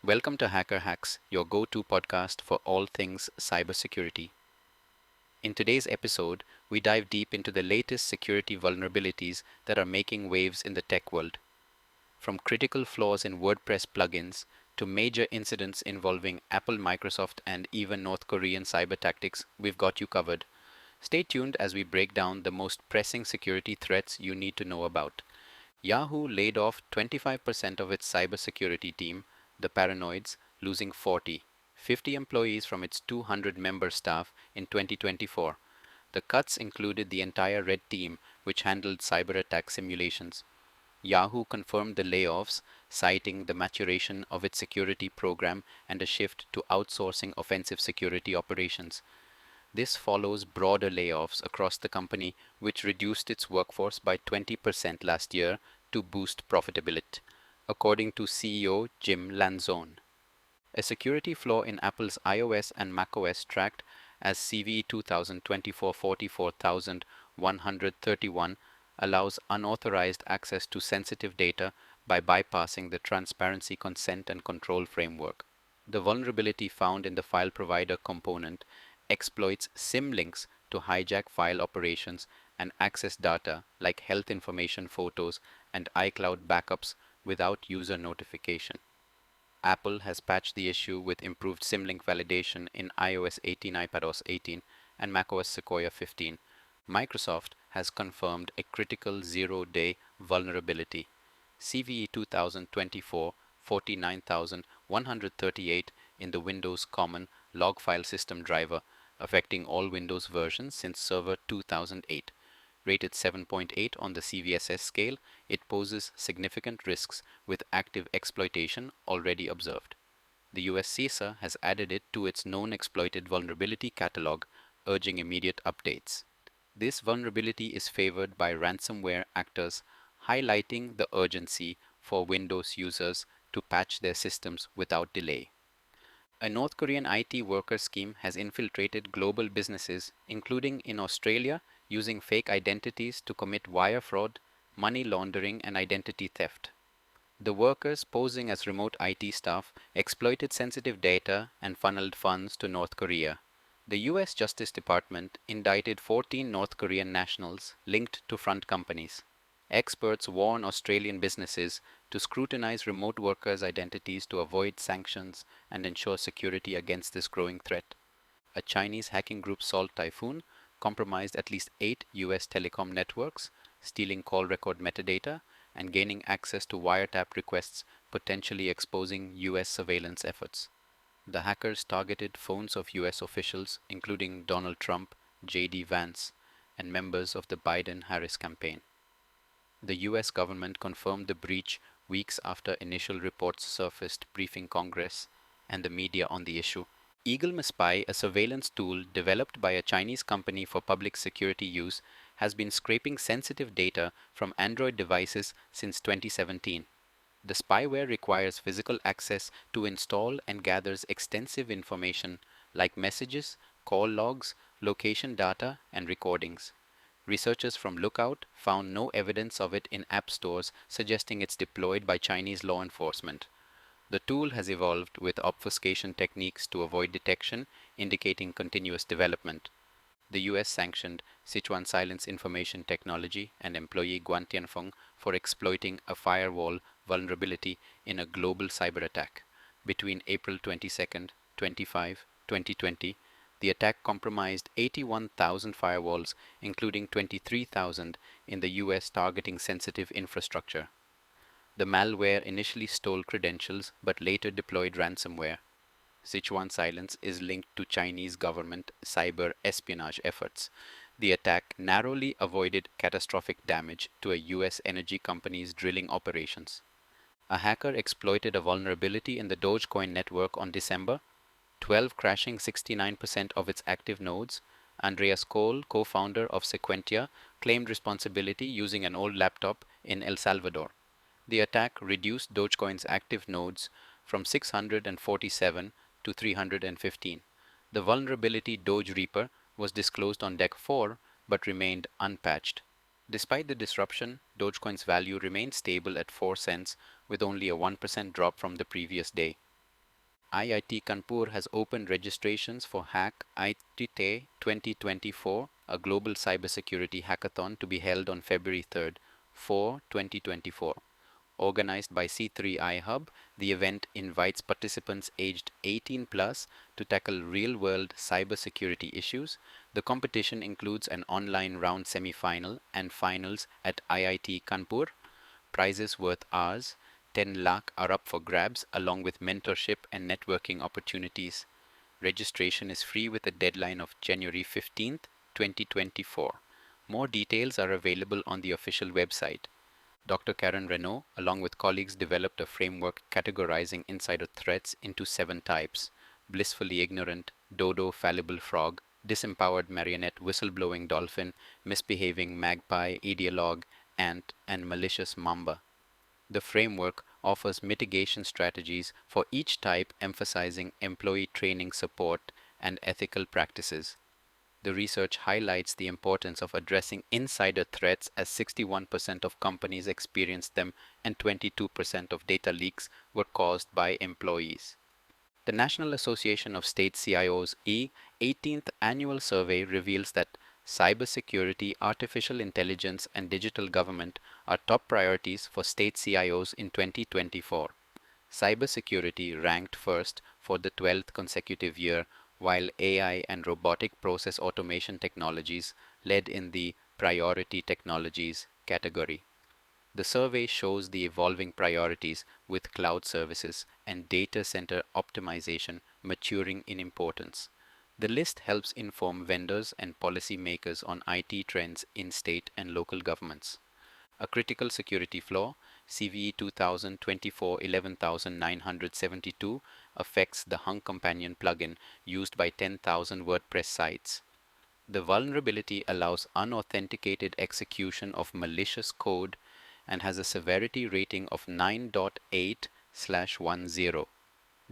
Welcome to Hacker Hacks, your go-to podcast for all things cybersecurity. In today's episode, we dive deep into the latest security vulnerabilities that are making waves in the tech world. From critical flaws in WordPress plugins to major incidents involving Apple, Microsoft, and even North Korean cyber tactics, we've got you covered. Stay tuned as we break down the most pressing security threats you need to know about. Yahoo laid off 25% of its cybersecurity team, the Paranoids, losing 50 employees from its 200-member staff in 2024. The cuts included the entire red team, which handled cyber attack simulations. Yahoo confirmed the layoffs, citing the maturation of its security program and a shift to outsourcing offensive security operations. This follows broader layoffs across the company, which reduced its workforce by 20% last year to boost profitability, according to CEO Jim Lanzone. A security flaw in Apple's iOS and macOS tracked as CVE 2024-44131 allows unauthorized access to sensitive data by bypassing the transparency consent and control framework. The vulnerability found in the file provider component exploits symlinks to hijack file operations and access data like health information, photos, and iCloud backups without user notification. Apple has patched the issue with improved symlink validation in iOS 18, iPadOS 18, and macOS Sequoia 15. Microsoft has confirmed a critical zero-day vulnerability, CVE 2024-49138 in the Windows Common log file system driver, affecting all Windows versions since Server 2008. Rated 7.8 on the CVSS scale, it poses significant risks with active exploitation already observed. The US CISA has added it to its known exploited vulnerability catalog, urging immediate updates. This vulnerability is favored by ransomware actors, highlighting the urgency for Windows users to patch their systems without delay. A North Korean IT worker scheme has infiltrated global businesses, including in Australia, using fake identities to commit wire fraud, money laundering, and identity theft. The workers, posing as remote IT staff, exploited sensitive data and funneled funds to North Korea. The US Justice Department indicted 14 North Korean nationals linked to front companies. Experts warn Australian businesses to scrutinize remote workers' identities to avoid sanctions and ensure security against this growing threat. A Chinese hacking group, Salt Typhoon, compromised at least 8 US telecom networks, stealing call record metadata and gaining access to wiretap requests, potentially exposing US surveillance efforts. The hackers targeted phones of US officials, including Donald Trump, J.D. Vance, and members of the Biden-Harris campaign. The US government confirmed the breach weeks after initial reports surfaced, briefing Congress and the media on the issue. Eagle Spy, a surveillance tool developed by a Chinese company for public security use, has been scraping sensitive data from Android devices since 2017. The spyware requires physical access to install and gathers extensive information like messages, call logs, location data, and recordings. Researchers from Lookout found no evidence of it in app stores, suggesting it's deployed by Chinese law enforcement. The tool has evolved with obfuscation techniques to avoid detection, indicating continuous development. The US sanctioned Sichuan Silence Information Technology and employee Guan Tianfeng for exploiting a firewall vulnerability in a global cyber attack. Between April 22nd, 25, 2020, the attack compromised 81,000 firewalls, including 23,000 in the US, targeting sensitive infrastructure. The malware initially stole credentials but later deployed ransomware. Sichuan Silence is linked to Chinese government cyber espionage efforts. The attack narrowly avoided catastrophic damage to a US energy company's drilling operations. A hacker exploited a vulnerability in the Dogecoin network on December 12, crashing 69% of its active nodes. Andreas Cole, co-founder of Sequentia, claimed responsibility using an old laptop in El Salvador. The attack reduced Dogecoin's active nodes from 647 to 315. The vulnerability Doge Reaper was disclosed on Deck 4 but remained unpatched. Despite the disruption, Dogecoin's value remained stable at 4 cents with only a 1% drop from the previous day. IIT Kanpur has opened registrations for Hack IIT 2024, a global cybersecurity hackathon to be held on February 3rd, 2024. Organized by C3I Hub, the event invites participants aged 18 plus to tackle real-world cybersecurity issues. The competition includes an online round semi-final and finals at IIT Kanpur. Prizes worth Rs. 10 lakh are up for grabs along with mentorship and networking opportunities. Registration is free with a deadline of January 15th, 2024. More details are available on the official website. Dr. Karen Renaud, along with colleagues, developed a framework categorizing insider threats into 7 types: blissfully ignorant, dodo fallible frog, disempowered marionette whistleblowing dolphin, misbehaving magpie, ideologue, ant, and malicious mamba. The framework offers mitigation strategies for each type, emphasizing employee training support and ethical practices. The research highlights the importance of addressing insider threats, as 61% of companies experienced them and 22% of data leaks were caused by employees. The National Association of State CIOs E18th annual survey reveals that cybersecurity, artificial intelligence, and digital government are top priorities for state CIOs in 2024. Cybersecurity ranked first for the 12th consecutive year, while AI and robotic process automation technologies led in the priority technologies category. The survey shows the evolving priorities, with cloud services and data center optimization maturing in importance. The list helps inform vendors and policymakers on IT trends in state and local governments. A critical security flaw, CVE 2024-11972, affects the Hung Companion plugin used by 10,000 WordPress sites. The vulnerability allows unauthenticated execution of malicious code and has a severity rating of 9.8/10.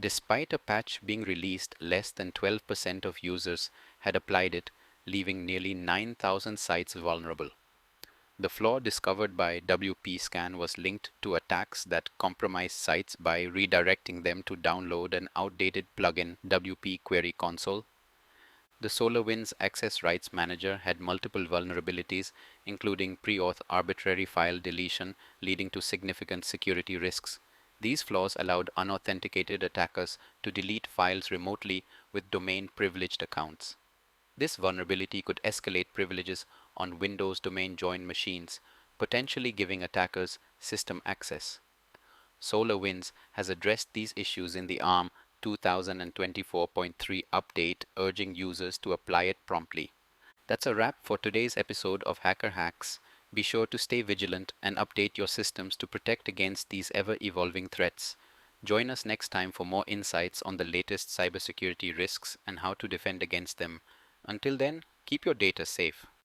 Despite a patch being released, less than 12% of users had applied it, leaving nearly 9,000 sites vulnerable. The flaw discovered by WP-Scan was linked to attacks that compromised sites by redirecting them to download an outdated plugin, WP Query Console. The SolarWinds Access Rights Manager had multiple vulnerabilities, including pre-auth arbitrary file deletion, leading to significant security risks. These flaws allowed unauthenticated attackers to delete files remotely with domain-privileged accounts. This vulnerability could escalate privileges on Windows domain-joined machines, potentially giving attackers system access. SolarWinds has addressed these issues in the ARM 2024.3 update, urging users to apply it promptly. That's a wrap for today's episode of Hacker Hacks. Be sure to stay vigilant and update your systems to protect against these ever-evolving threats. Join us next time for more insights on the latest cybersecurity risks and how to defend against them. Until then, keep your data safe.